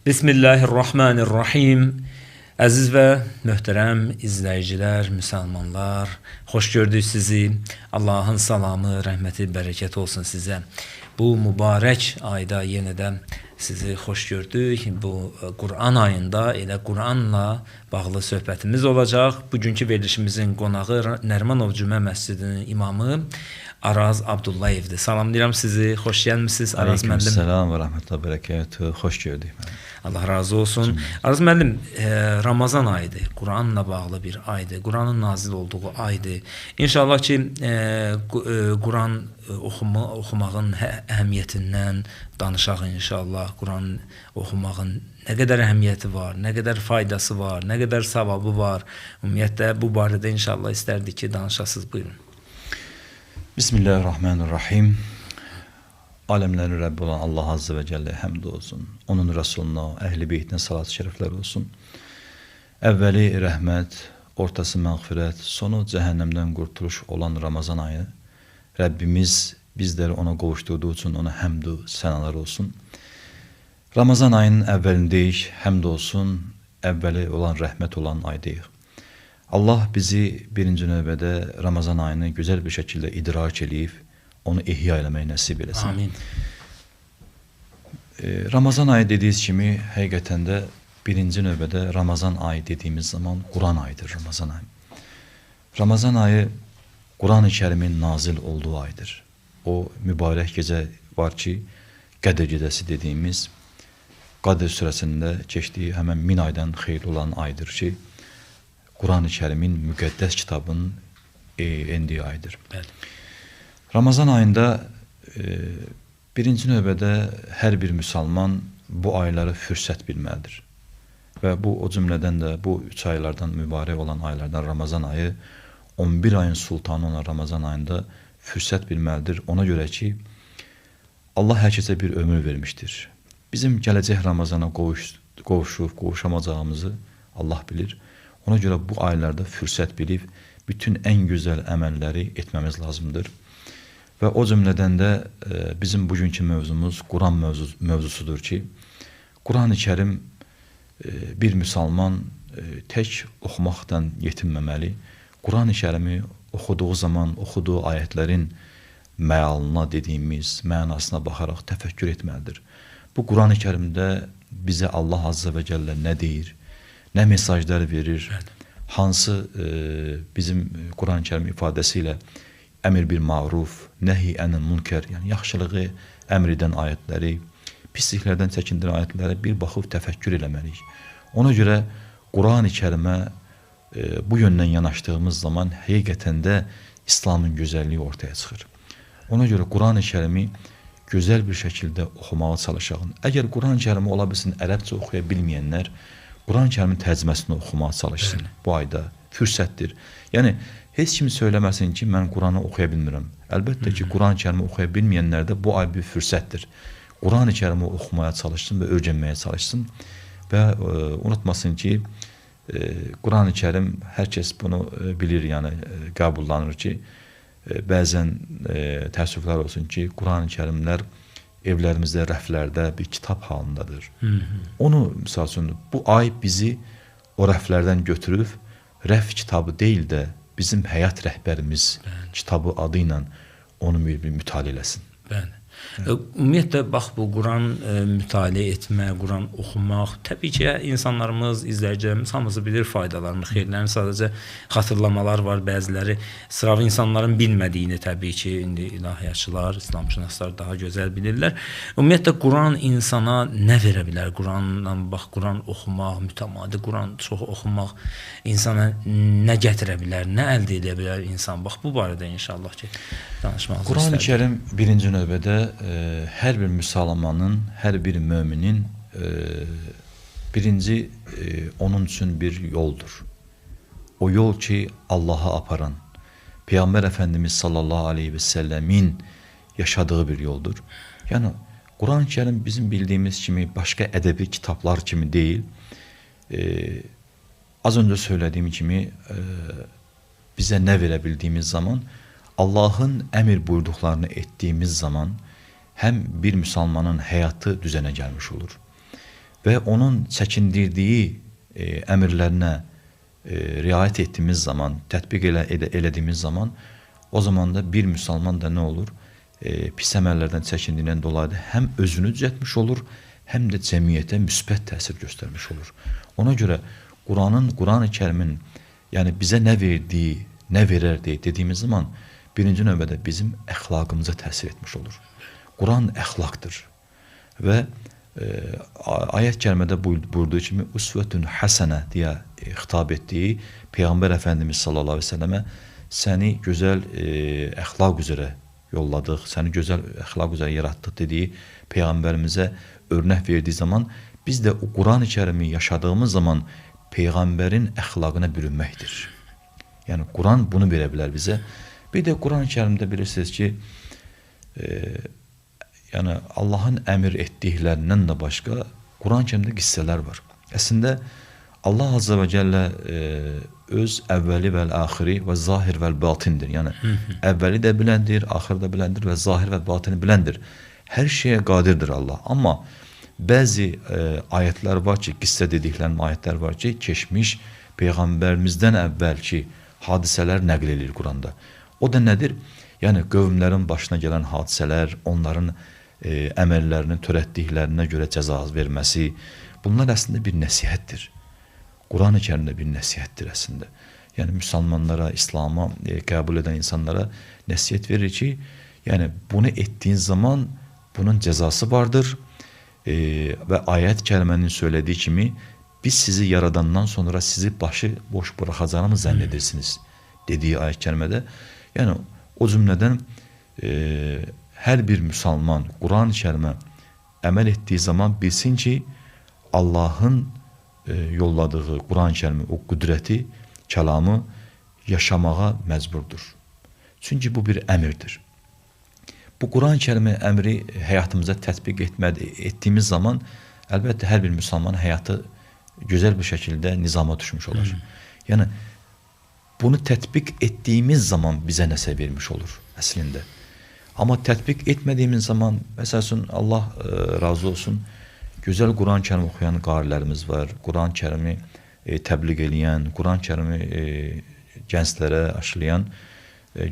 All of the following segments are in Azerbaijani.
Bismillahirrahmanirrahim. Əziz və möhtərəm izləyicilər, müsəlmanlar, xoş gördük sizi. Allahın salamı, rəhməti, bərəkəti olsun sizə. Bu mübarək ayda yenə də sizi xoş gördük. Bu Quran ayında elə Quranla bağlı söhbətimiz olacaq. Bugünkü verilişimizin qonağı Nərimanov Cümə Məscidinin imamı Araz Abdullayevdir. Salamlayıram sizi, xoş gəlmisiniz Araz müəllim. Aleykümselam və rəhmətullah bərəkətuhu. Xoş gördük. Allah razı olsun. Araz müəllim, Ramazan ayıdır. Quranla bağlı bir aydır. Quranın nazil olduğu aydır. İnşallah ki, Quran oxumağın əhəmiyyətindən danışaq inşallah. Quran oxumağın nə qədər əhəmiyyəti var, nə qədər faydası var, nə qədər savabı var. Ümumiyyətlə, bu barədə inşallah istərdik ki, danışasınız. Buyurun. Bismillahirrahmanirrahim. Aləmlərin Rəbbi olan Allah Azze və Cəllə həmd olsun. Onun Rəsuluna, əhl-i beytinə salat şərəflər olsun. Əvvəli rəhmət, ortası məğfirət, sonu cəhənnəmdən qurtuluş olan Ramazan ayı. Rəbbimiz bizləri ona qovuşturduğu üçün ona həmd sənalar olsun. Ramazan ayının əvvəlindəyik, həmd olsun, əvvəli olan rəhmət olan aydayıq. Allah bizi birinci növbədə Ramazan ayını gözəl bir şəkildə idrak edib, onu ihya eləmək nəsib eləsin. Amin. Ramazan ayı dediyiniz kimi, həqiqətən də birinci növbədə Ramazan ayı dediyimiz zaman Quran ayıdır Ramazan ayı. Ramazan ayı Quran-ı Kərimin nazil olduğu aydır. O mübarək gecə var ki, Qədr gecəsi dediyimiz Qədr surəsində keçdiyi həmən 1000 aydan xeyli olan aydır ki, Quran-ı Kərimin müqəddəs kitabının endiyi aydır. Bəli. Ramazan ayında birinci növbədə hər bir müsəlman bu ayları fürsət bilməlidir. Və bu o cümlədən də bu 3 aylardan mübarək olan aylardan Ramazan ayı 11 ayın sultanı olan Ramazan ayında fürsət bilməlidir. Ona görə ki, Allah hər kəsə bir ömür vermişdir. Bizim gələcək Ramazana qovuşub, qovuşamacağımızı Allah bilir. Ona görə bu aylarda fürsət bilib bütün ən gözəl əməlləri etməmiz lazımdır. Və o cümlədən də bizim bugünkü mövzumuz Quran mövzusudur ki, Quran-ı Kərim bir müsəlman tək oxumaqdan yetinməməli. Quran-ı Kərimi oxuduğu zaman, oxuduğu ayətlərin məalına dediyimiz, mənasına baxaraq təfəkkür etməlidir. Bu Quran-ı Kərimdə bizə Allah Azze və Cəllə nə deyir, nə mesajlar verir, hansı bizim Quran-ı Kərim ifadəsi ilə əmr bil maruf, nəhi ənil münkər, yəni yaxşılığı əmr edən ayətləri, pisliklərdən çəkindirən ayətləri bir baxıb təfəkkür eləməliyik. Ona görə Quran-ı Kərimə bu yöndən yanaşdığımız zaman həqiqətən də İslamın gözəlliyi ortaya çıxır. Ona görə Quran-ı Kərimi gözəl bir şəkildə oxumağa çalışaq. Əgər Quran-ı Kərimi ola bilsin ərəbcə oxuya bilməyənlər, Quran-ı Kərimin tərcüməsini oxumağa çalışsın. Bu ayda fürsətdir. Yəni, heç kim söyləməsin ki, mən Quranı oxuya bilmirəm. Əlbəttə ki, Quran-ı Kərimi oxuya bilməyənlər də bu ay bir fürsətdir. Quran-ı Kərimi oxumaya çalışsın və öyrənməyə çalışsın. Və unutmasın ki, Quran-ı Kərim, hər kəs bunu bilir, yəni qəbullanır ki, bəzən təəssüflər olsun ki, Quran-ı Kərimlər evlərimizdə, rəflərdə bir kitab halındadır. Onu, misal üçün, bu ay bizi o rəflərdən götürüb, rəf kitabı deyil də bizim həyat rəhbərimiz kitabı adı ilə onu bir mütaliə eləsin. Bəli. Ümumiyyətlə, bax, bu Quran mütaliə etmə, Quran oxumaq, təbii ki, insanlarımız, izləyicilərimiz hamısı bilir faydalarını, xeyirlərini, sadəcə xatırlamalar var, bəziləri sıravi insanların bilmədiyini təbii ki, indi ilahiyyatçılar, İslamşünaslar daha gözəl bilirlər. Ümumiyyətlə, Quran insana nə verə bilər? Quranla, bax, Quran oxumaq, mütəmadi Quran çox oxumaq insana nə gətirə bilər, nə əldə edə bilər insan? Bax, bu barədə inşallah ki, danışmağınızı istərdim. Quran-ı Kərim birinci növbədə hər bir müsəlmanın, hər bir möminin birinci onun üçün bir yoldur. O yol ki, Allaha aparan, Peyğəmbər Əfəndimiz sallallahu aleyhi və səlləmin yaşadığı bir yoldur. Yəni, Quran-ı Kərim bizim bildiyimiz kimi başqa ədəbi kitablar kimi deyil. Az öncə söylədiyim kimi bizə nə verə bildiyimiz zaman, Allahın əmr buyurduqlarını etdiyimiz zaman həm bir müsəlmanın həyatı düzənə gəlmiş olur. və onun çəkindirdiyi əmrlərinə riayət etdiyimiz zaman, tətbiq elədiyimiz zaman, o zaman da bir müsəlman da nə olur? Pis əməllərdən çəkindiyindən dolayı da həm özünü düzəltmiş olur, həm də cəmiyyətə müsbət təsir göstərmiş olur. Ona görə Qur'an-ı Kərimin yəni bizə nə verdiyi, nə verərdi dediyimiz zaman birinci növbədə bizim əxlaqımıza təsir etmiş olur. Quran əxlaqdır və ayət kərimədə buyurduğu kimi usvetun həsənə deyə xitab etdiyi Peyğəmbər Əfəndimiz sallallahu əleyhi və səlləmə səni gözəl əxlaq üzrə yolladıq, səni gözəl əxlaq üzrə yaratdıq dediyi Peyğəmbərimizə örnək verdiyi zaman biz də o Quran-ı Kərimi yaşadığımız zaman Peyğəmbərin əxlaqına bürünməkdir. Yəni Quran bunu verə bilər bizə. Bir də Quran-ı Kərimdə bilirsiniz ki, yəni Allahın əmr etdiklərindən də başqa Quran-ı Kərimdə qissələr var. Əslində Allah Azza və Cəllə öz əvvəli və axiri və zahir və batindir. Yəni əvvəli də biləndir, axırı da biləndir və zahir və batini biləndir. Hər şeyə qadirdir Allah. Amma bəzi ayətlər var ki, qissə dediklərim ayətlər var ki, keçmiş Peyğəmbərimizdən əvvəlki hadisələr nəql edilir Quranda. O da nədir? Yəni qövmlərin başına gələn hadisələr, onların əməllərinin törətdiklərinə görə cəza verməsi, bunlar əslində bir nəsihətdir. Quran-ı Kərimdə bir nəsihətdir əslində. Yəni müsəlmanlara, İslam'a qəbul edən insanlara nəsihət verir ki, yəni bunu etdiyin zaman bunun cəzası vardır və ayət kərimənin söylediyi kimi biz sizi yaradandan sonra sizi başı boş buraxacağını zənn edirsiniz dediyi ayət kərimədə. Yəni o cümlədən hər bir müsəlman Quran-ı Kərimə əməl etdiyi zaman bilsin ki, Allahın yolladığı Quran-ı Kərimi, o qüdrəti, kəlamı yaşamağa məcburdur. Çünki bu bir əmrdir. Bu Quran-ı Kərimi əmri həyatımıza tətbiq etdiyimiz zaman əlbəttə hər bir müsəlman həyatı gözəl bir şəkildə nizama düşmüş olur. Yəni bunu tətbiq etdiyimiz zaman bizə nəsə vermiş olur əslində. Amma tətbiq etmədiyimiz zaman, məsələn, Allah razı olsun, gözəl Quran-ı Kərim oxuyan qarilərimiz var, Quran-ı Kərimi təbliğ eləyən, Quran-ı Kərimi gənclərə aşılayan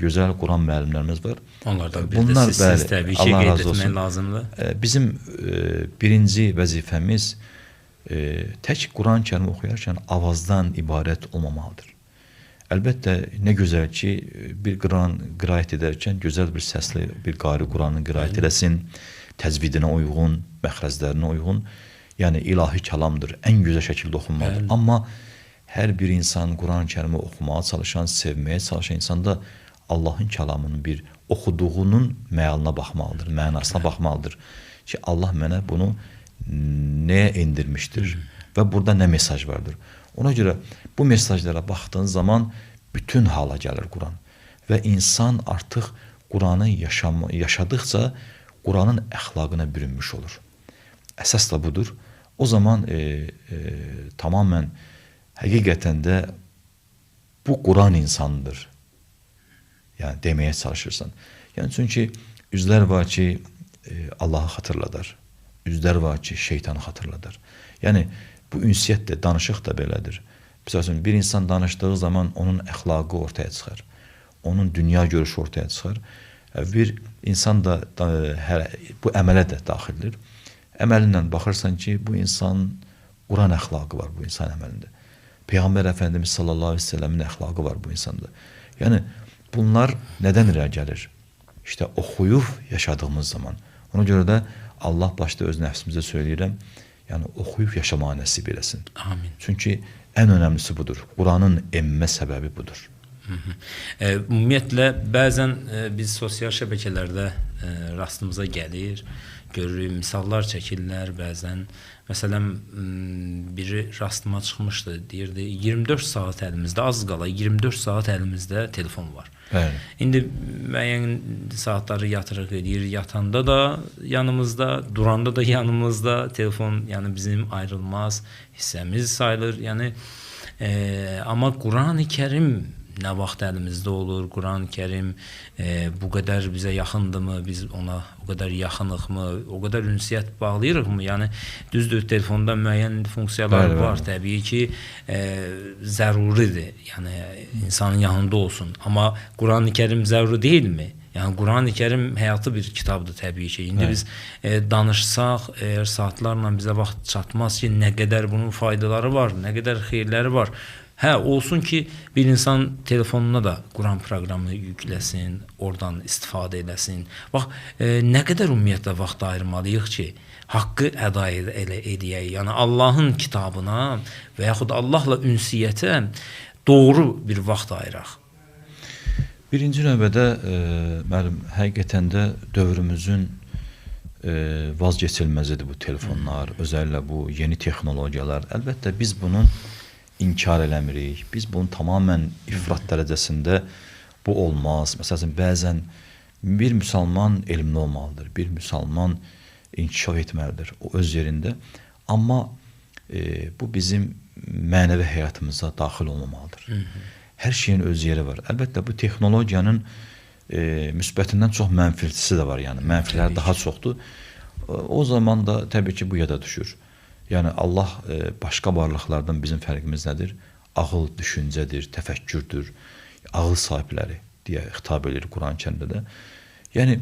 gözəl Quran müəllimlərimiz var. Onlardan bir də siz təbii ki, qeyd etmək lazımdır. Bizim birinci vəzifəmiz tək Quran-ı Kərimi oxuyarkən avazdan ibarət olmamalıdır. Əlbəttə, nə gözəl ki, bir Quran qiraət edərkən gözəl bir səsli bir qari Quranı qiraət eləsin, təcvidinə uyğun, məxrəzlərinə uyğun, yəni ilahi kəlamdır, ən gözəl şəkildə oxunmalıdır. Amma hər bir insan Quran-ı Kərimi oxumağa çalışan, sevməyə çalışan insan da Allahın kəlamının bir oxuduğunun məalına baxmalıdır, mənasına baxmalıdır ki, Allah mənə bunu nəyə endirmişdir və burada nə mesaj vardır. Ona görə bu mesajlara baxdığın zaman bütün hala gəlir Quran və insan artıq Quranı yaşadıqca Quranın əxlaqına bürünmüş olur. Əsas da budur. O zaman tamamən həqiqətən də bu Quran insanıdır. Yəni deməyə çalışırsan. Yəni çünki üzlər var ki Allahı xatırladar. Üzlər var ki şeytanı xatırladar. Yəni bu ünsiyyət də, danışıq da belədir. Məsələn, bir insan danışdığı zaman onun əxlaqı ortaya çıxar. Onun dünya görüşü ortaya çıxar. Bir insan da bu əmələ də daxildir. Əməlindən baxırsan ki, bu insan Quran əxlaqı var bu insan əməlində. Peyğəmbər Əfəndimiz sallallahu əleyhi və səlləmin əxlaqı var bu insanda. Yəni bunlar nədən irəli gəlir? İşte oxuyub yaşadığımız zaman. Ona görə də Allah başda öz nəfsimizə söyləyirəm, yəni oxuyub yaşamağa nəsib eləsin. Amin. Çünki ən önəmlisi budur. Quranın emmə səbəbi budur. Ümumiyyətlə, bəzən biz sosial şəbəkələrdə rastımıza gəlir, görürük, misallar çəkirlər bəzən. Məsələn, biri rastıma çıxmışdı, deyirdi, 24 saat əlimizdə, az qala 24 saat əlimizdə telefon var. Bəli. İndi müəyyən saatları yatırıq edir, yatanda da yanımızda, duranda da yanımızda telefon, yəni bizim ayrılmaz hissəmiz sayılır. Yəni amma Quran-ı Kərim nə vaxt əlimizdə olur, Quran-Kərim bu qədər bizə yaxındırmı, biz ona o qədər yaxınıqmı, o qədər ünsiyyət bağlayırıqmı? Yəni düzdür, telefonda müəyyən funksiyalar var, təbii ki, zəruridir. Yəni insanın yanında olsun. Amma Quran-Kərim zəruri deyilmi? Yəni Qurani-Kərim həyatı bir kitabdır təbii ki. İndi biz danışsaq, əgər saatlarla bizə vaxt çatmaz ki, nə qədər bunun faydaları var, nə qədər xeyirləri var. Hə, olsun ki, bir insan telefonuna da Quran proqramını yükləsin, oradan istifadə eləsin. Bax, nə qədər ümumiyyətlə vaxt ayırmalıyıq ki, haqqı əda edəyək. Yəni Allahın kitabına və yaxud Allahla ünsiyyətə doğru bir vaxt ayıraq. Birinci növbədə müəllim, həqiqətən də dövrümüzün vazgeçilməzidir bu telefonlar, özəllə bu yeni texnologiyalar. Əlbəttə biz bunu inkar eləmirik. Biz bunu tamamən ifrat dərəcəsində bu olmaz. Məsələn, bəzən bir müsəlman elmli olmalıdır, bir müsəlman inkişaf etməlidir o öz yerində. Amma bu bizim mənəvi həyatımıza daxil olmamalıdır. Hər şeyin öz yeri var. Əlbəttə, bu texnologiyanın müsbətindən çox mənfilisi də var. Yəni, mənfiləri daha çoxdur. O zaman da təbii ki, bu yada düşür. Yəni, Allah başqa varlıqlardan bizim fərqimiz nədir? Ağıl, düşüncədir, təfəkkürdür, ağıl sahibləri deyə xitab edir Quran-Kərimdə də. Yəni,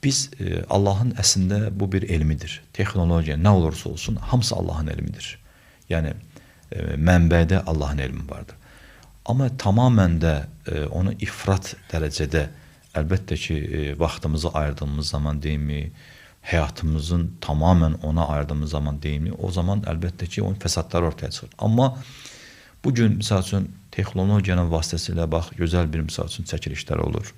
biz Allahın əslində bu bir elmidir. Texnologiya nə olursa olsun, hamısı Allahın elmidir. Yəni, mənbədə Allahın elmi vardır. Amma tamamən də onu ifrat dərəcədə, əlbəttə ki, vaxtımızı ayırdığımız zaman deyilmi, həyatımızın tamamən ona ayırdığımız zaman deyilmi, o zaman əlbəttə ki, onun fəsadları ortaya çıxır. Amma bugün, misal üçün, texnologiyanın vasitəsilə, bax, gözəl bir, misal üçün, çəkilişlər olur.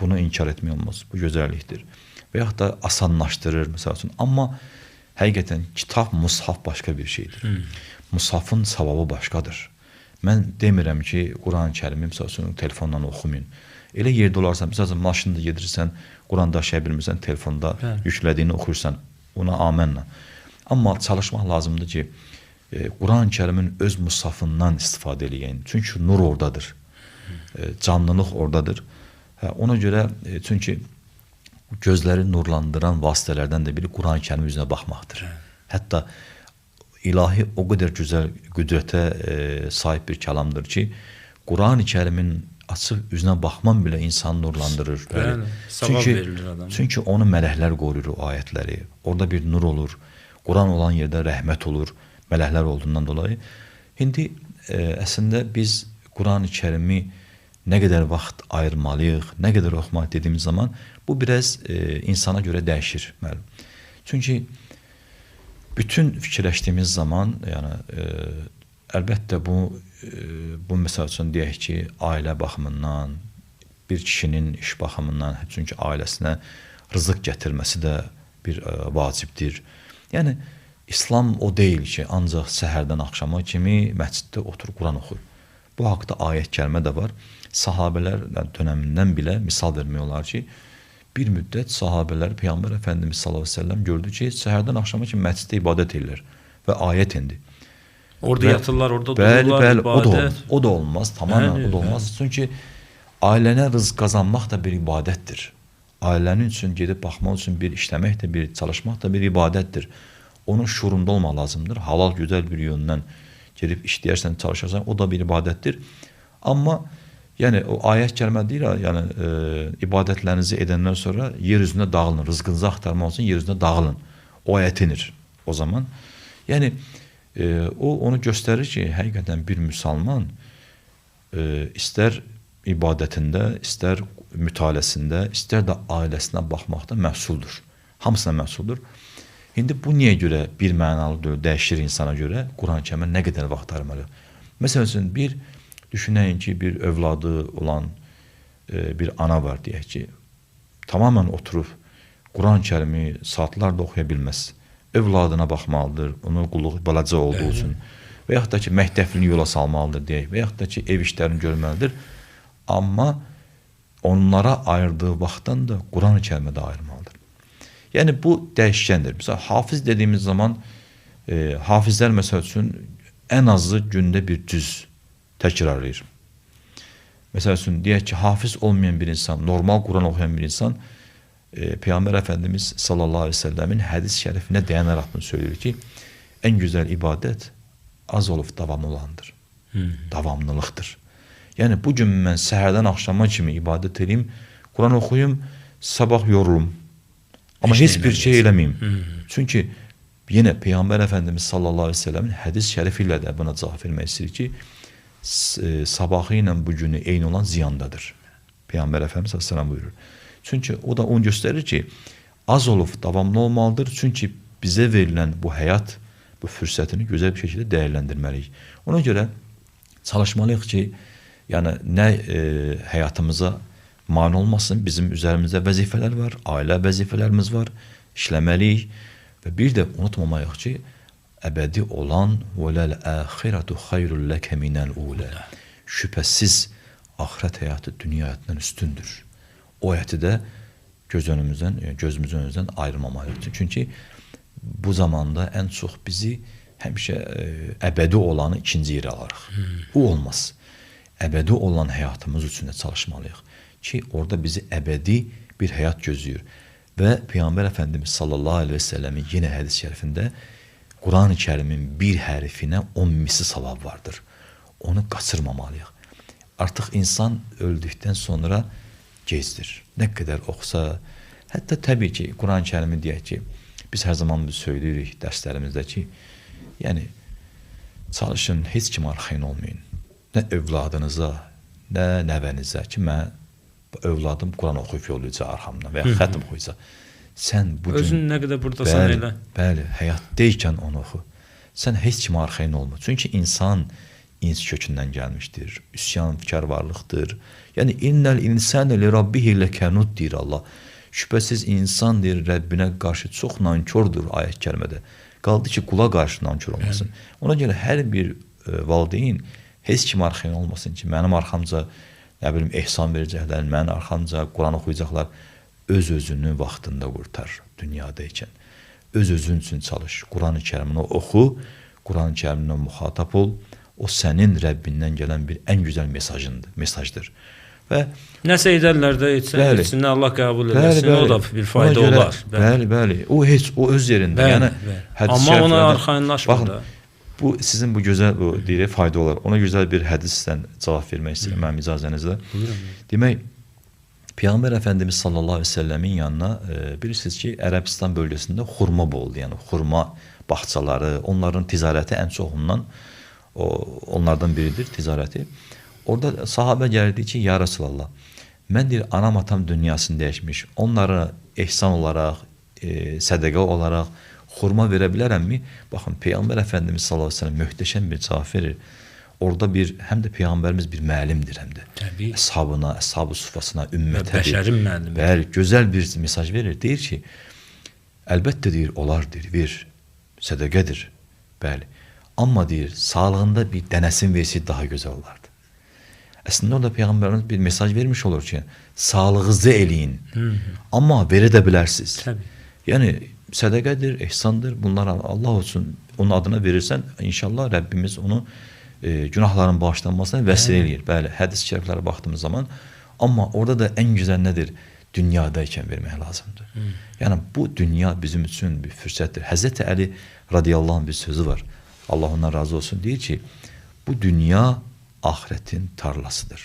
Bunu inkar etmək olmaz, bu gözəllikdir. Və yaxud da asanlaşdırır, misal üçün. Amma həqiqətən, kitab, mushaf başqa bir şeydir. Mushafın savabı başqadır. Mən demirəm ki, Quran-Kərimi, misal üçün, telefonla oxumayın. Elə yerdə olarsan, misal üçün, maşında gedirsən, Quran daşıya bilmirsən, telefonda yüklədiyini oxuyursan, ona amənlə. Amma çalışmaq lazımdır ki, Quran-Kərimin öz mushafından istifadə edin. Çünki nur oradadır, canlılıq oradadır. Ona görə, çünki gözləri nurlandıran vasitələrdən də biri Quran-Kərim üzrə baxmaqdır. Hətta ilahi o qədər gözəl qüdrətə sahib bir kəlamdır ki, Quran-Kərimin açıq üzünə baxman belə insanı nurlandırır. Bəli, savab verilir adama. Çünki onu mələklər qoruyur o ayətləri. Orada bir nur olur. Quran olan yerdə rəhmət olur. Mələklər olduğundan dolayı. İndi əslində biz Quran-Kərimi nə qədər vaxt ayırmalıyıq, nə qədər oxumaq dediyimiz zaman bu biraz insana görə dəyişir. Çünki bütün fikirləşdiyimiz zaman, yəni əlbəttə bu məsəl üçün deyək ki, ailə baxımından, bir kişinin iş baxımından, çünki ailəsinə rızıq gətirməsi də bir vacibdir. Yəni İslam o deyil ki, ancaq səhərdən axşama kimi məsciddə otur Quran oxu. Bu haqda ayət-kərimə də var. Sahabələr dönəmindən belə misal vermək olar ki, bir müddət sahabələr Peyğəmbər Əfəndimiz sallallahu əleyhi və səlləm gördü ki, səhərdən axşama kimi məsciddə ibadət edirlər və ayət indi. Orada yatırlar, orada dururlar, ibadət. O da olmaz, tamamən o da olmaz. Çünki ailənə rızq qazanmaq da bir ibadətdir. Ailənin üçün gedib baxmaq üçün bir işləmək də, bir çalışmaq da bir ibadətdir. Onun şuurunda olmaq lazımdır. Halal, gözəl bir yöndən gedib işləyərsən, çalışarsan, o da bir ibadətdir. Amma yəni o ayət-kərimə deyir, yəni ibadətlərinizi edəndən sonra yer üzündə dağılın, rızqınızı axtarmaq üçün yer üzündə dağılın. O ayət inir o zaman. Yəni o onu göstərir ki, həqiqətən bir müsəlman istər ibadətində, istər mütaliəsində, istər də ailəsinə baxmaqda məhsuldur. Hamısına məhsuldur. İndi bu niyə görə bir mənalı dəyişir insana görə Quran-Kərimə nə qədər vaxt ayırmalı? Məsəl üçün bir düşünəyin ki, bir övladı olan bir ana var deyək ki, tamamən oturub Quran-Kərimi saatlarda oxuya bilməz. Övladına baxmalıdır, onun qulluğu balaca olduğu üçün və yaxud da ki, məktəblini yola salmalıdır deyək və yaxud da ki, ev işlərini görməlidir. Amma onlara ayırdığı vaxtdan da Quran-Kərimə də ayırmalıdır. Yəni, bu dəyişkəndir. Məsələn, hafiz dediyimiz zaman hafizlər məsəl üçün ən azı gündə bir cüz təkrarlayır. Məsəl üçün, deyək ki, hafiz olmayan bir insan, normal Quran oxuyan bir insan, Peyğəmbər Əfəndimiz sallallahu aleyhi ve sellemin hədis şərifində dayanaraq bunu söylüyor ki, ən gözəl ibadət az olub davamlı olandır. Davamlılıqdır. Yəni, bu gün mən səhərdən axşama kimi ibadət edeyim, Quran oxuyum, sabah yorulum. Amma heç bir şey eləməyim. Çünki yenə Peyğəmbər Əfəndimiz sallallahu aleyhi ve sellemin hədis şərifi ilə də buna cavab vermək istəyir ki, sabahı ilə bu günü eyni olan ziyandadır. Peyğəmbər Əfəndimiz sallallahu aleyhi ve sellem buyurur. Çünki o da onu göstərir ki, az olub davamlı olmalıdır. Çünki bizə verilən bu həyat, bu fürsətini gözəl bir şəkildə dəyərləndirməliyik. Ona görə çalışmalıyıq ki, yəni nə həyatımıza mane olmasın, bizim üzərimizdə vəzifələr var, ailə vəzifələrimiz var, işləməliyik və bir də unutmamalıyıq ki, əbədi olan وَلَلْآخِرَةُ خَيْرُ لَكَ مِنَ الْعُولَى şübhəsiz axirət həyatı dünya həyatından üstündür. O həyatı da gözümüzün önümüzdən ayrılmamalıyıq. Çünki bu zamanda ən çox bizi həmişə əbədi olanı ikinci yerə alarıq. Bu olmaz. Əbədi olan həyatımız üçün də çalışmalıyıq ki, orada bizi əbədi bir həyat gözləyir. Və Peyğəmbər Əfəndimiz sallallahu aleyhi ve sellemin yenə hədis şərifində Quran-ı Kərimin bir hərifinə 10 misli savab vardır. Onu qaçırmamalıyıq. Artıq insan öldükdən sonra gecdir. Nə qədər oxusa, hətta təbii ki, Quran-ı Kərimi deyək ki, biz hər zaman biz söyləyirik dərslərimizdə ki, yəni, çalışın, heç kim arxayın olmayın. Nə övladınıza, nə nəvənizə ki, mən övladım Quran oxuyub yollayacaq arxamdan və ya xətm oxuyacaq. Sən bugün... Özün nə qədər buradasan elə. Bəli, həyatdaykən onu oxu. Sən heç kimə arxayın olma. Çünki insan ins kökündən gəlmişdir. Üsyanfikar varlıqdır. Yəni, innəl insənə li rabbihi ləkənud deyir Allah. Şübhəsiz insan deyir, Rəbbinə qarşı çox nankordur ayət kəlmədə. Qaldı ki, qula qarşı nankor olmasın. Ona görə hər bir valideyn heç kim arxayın olmasın ki, mənim arxamca, nə bilim, ehsan verəcəklər, mənim arxamca Quran oxuyacaqlar. Öz-özünü vaxtında qurtar dünyadaykən. Öz-özün üçün çalış. Quran-ı Kərimini oxu, Quran-ı Kərimlə müxatap ol. O sənin Rəbbindən gələn bir ən gözəl mesajdır. Və nəsə edərlər də etsin, Allah qəbul eləsin, o da bir fayda olar. Bəli. O öz yerində. Yəni, amma ona arxayınlaşmır da. Bu, sizin bu gözəl deyirək, fayda olar. Ona gözəl bir hədisdən cavab vermək istəyirəm, mənim icazənizlə. Demək, Peyğəmbər Əfəndimiz sallallahu aleyhi ve sellemin yanına bilirsiniz ki, Ərəbistan bölgəsində xurma boldu. Yəni, xurma bağçaları, onların ticarəti ən çoxundan onlardan biridir, ticarəti. Orada sahabə gəldi ki, ya Rasulallah, mən deyir, anam atam dünyasını dəyişmiş, onlara ehsan olaraq, sədəqə olaraq xurma verə bilərəmmi? Baxın, Peyğəmbər Əfəndimiz sallallahu aleyhi ve sellem möhtəşəm bir cavab verir. Orada həm də Peyğəmbərimiz bir müəllimdir həm də. Təbii. Əshabına, əshab-ı sufasına, ümmətə. Bəşərin müəllimi. Bəli, gözəl bir mesaj verir. Deyir ki, əlbəttə deyir, olar deyir, ver, sədəqədir. Bəli. Amma deyir, sağlığında bir dənəsin versi daha gözəl olardı. Əslində orada Peyğəmbərimiz bir mesaj vermiş olur ki, sağlığınızı eləyin. Amma verə də bilərsiniz. Təbii. Yəni, sədəqədir, ehsandır. Bunlar Allah üçün onun adına verirsən, inşallah Rəbbimiz onu günahların bağışlanmasına vəsilə eləyir. Bəli, hədis şəriflərə baxdığımız zaman. Amma orada da ən gözəl nədir? Dünyadaykən vermək lazımdır. Yəni, bu dünya bizim üçün bir fürsətdir. Həzrəti Əli radiyallahu anh bir sözü var. Allah ondan razı olsun. Deyir ki, bu dünya ahirətin tarlasıdır.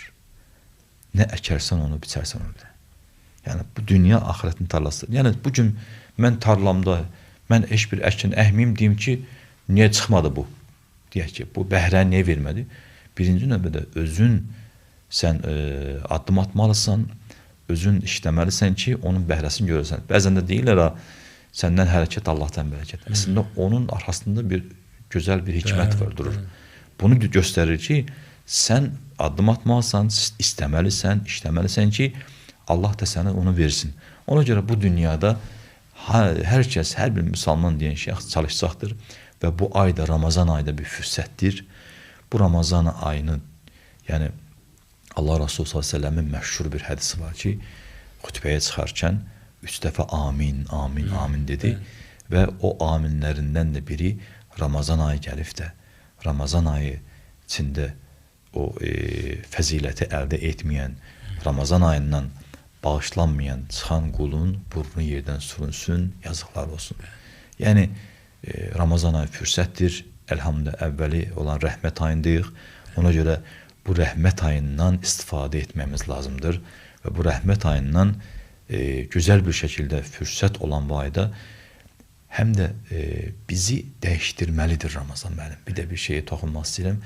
Nə əkərsən onu, biçərsən onu. Yəni, bu dünya ahirətin tarlasıdır. Yəni, bugün mən tarlamda, mən heç bir əkin əhmiyim deyim ki, niyə çıxmadı bu? Deyək ki, bu bəhrəni niyə vermədi? Birinci növbədə özün sən addım atmalısan, özün işləməlisən ki, onun bəhrəsini görürsən. Bəzən də deyirlər, səndən hərəkət Allahdan bərəkət. Əslində, onun arxasında bir gözəl bir hikmət var, durur. Bunu göstərir ki, sən addım atmalısan, istəməlisən, işləməlisən ki, Allah da sənə onu versin. Ona görə bu dünyada hər kəs, hər bir müsəlman deyən şəxs çalışacaqdır. Və bu ayda, Ramazan ayda bir fürsətdir. Bu Ramazan ayını, yəni Allah Resulü s.ə.v-in məşhur bir hədisi var ki, xütbəyə çıxarkən 3 dəfə amin, amin, amin dedi. Və o aminlərindən də biri Ramazan ayı gəlib də, Ramazan ayı içində o fəziləti əldə etməyən, Ramazan ayından bağışlanmayan çıxan qulun burnu yerdən sürünsün, yazıqlar olsun. Yəni, Ramazan ayı fürsətdir, əlhamdülillah əvvəli olan rəhmət ayındayıq. Ona görə bu rəhmət ayından istifadə etmemiz lazımdır və bu rəhmət ayından gözəl bir şəkildə fürsət olan bu ayda həm də bizi dəyişdirməlidir Ramazan mənim. Bir də bir şeyə toxunmaq istəyirəm.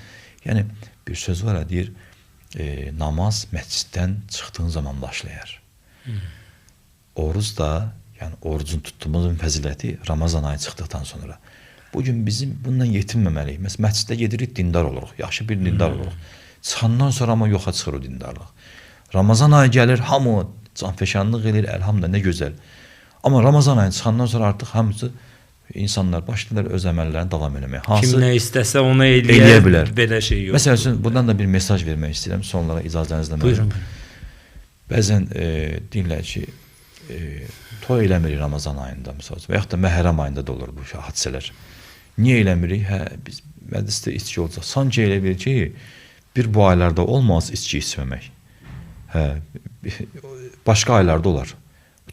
Yəni, bir söz var, deyir, namaz məsciddən çıxdığın zaman başlayar. Oruz da, yəni orucun tutduğumuzun fəziləti Ramazan ayı çıxdıqdan sonra. Bugün bizim bununla yetinməməliyik. Məsələn, məsciddə gedirik, dindar oluruq, yaxşı bir dindar oluruq. Çıxandan sonra amma yoxa çıxır o dindarlıq. Ramazan ayı gəlir, hamı canfəşanlıq edir, əlhamdülillah, nə gözəl. Amma Ramazan ayı çıxandan sonra artıq hamısı insanlar başlayırlar öz əməllərini davam eləməyə. Kim nə istəsə onu eləyə bilər. Belə şey yox. Məsəl üçün, buradan da bir mesaj vermək istəyirəm, sonlara icazənizlə. Buyurun. Bəzən deyirlər ki, toy eləmirik Ramazan ayında, misal üçün, və yaxud da Məhərrəm ayında da olur bu hadisələr. Niyə eləmirik? Biz məclisdə içki olacaq. Sanki elə bir ki, bir bu aylarda olmaz içki içməmək. Başqa aylarda olar.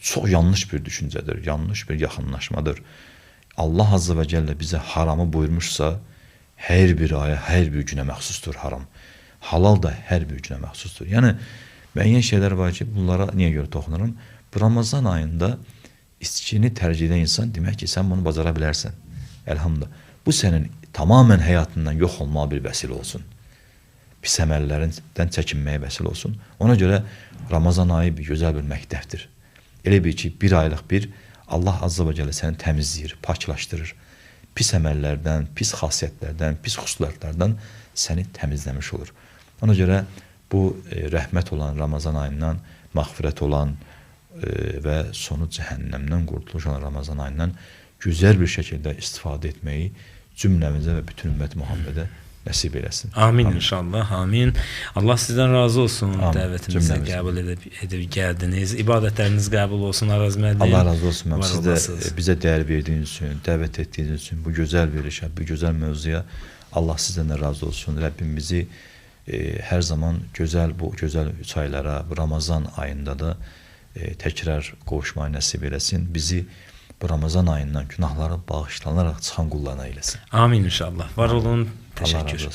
Çox yanlış bir düşüncədir, yanlış bir yaxınlaşmadır. Allah Azze və Cəllə bizə haramı buyurmuşsa, hər bir aya, hər bir günə məxsusdur haram. Halal da hər bir günə məxsusdur. Yəni, müəyyən şeylər var ki, bunlara niyə görə toxunurum? Bu Ramazan ayında içkini tərcih edən insan demək ki, sən bunu bacara bilərsən. Elhamdülillah. Bu sənin tamamən həyatından yox olmağa bir vəsilə olsun. Pis əməllərindən çəkinməyə vəsilə olsun. Ona görə Ramazan ayı bir gözəl bir məktəbdir. Elə bir ki, bir aylıq bir Allah Azze və Cəllə səni təmizləyir, paklaşdırır. Pis əməllərdən, pis xasiyyətlərdən, pis xüsusiyyətlərdən səni təmizləmiş olur. Ona görə bu rəhmət olan Ramazan ayından, məğfirət olan və sonu cəhənnəmdən qurtuluş olan Ramazan ayından gözəl bir şəkildə istifadə etməyi cümləmizə və bütün ümmət Muhammedə nəsib eləsin. Amin inşallah, amin. Allah sizdən razı olsun, dəvətimizi qəbul edib gəldiniz. İbadətləriniz qəbul olsun, Araz müəllim. Allah razı olsun. Siz də bizə dəyər verdiyiniz üçün, dəvət etdiyiniz üçün bu gözəl bir işə, bu gözəl mövzuya Allah sizdən də razı olsun. Rəbbim bizi hər zaman gözəl, bu gözəl 3 aylara, bu Ramazan ayında da təkrar qovuşmayı nəsib eləsin. Bizi bu Ramazan ayından günahları bağışlanaraq çıxan qullarına eləsin. Amin inşallah. Var olun. Təşəkkür.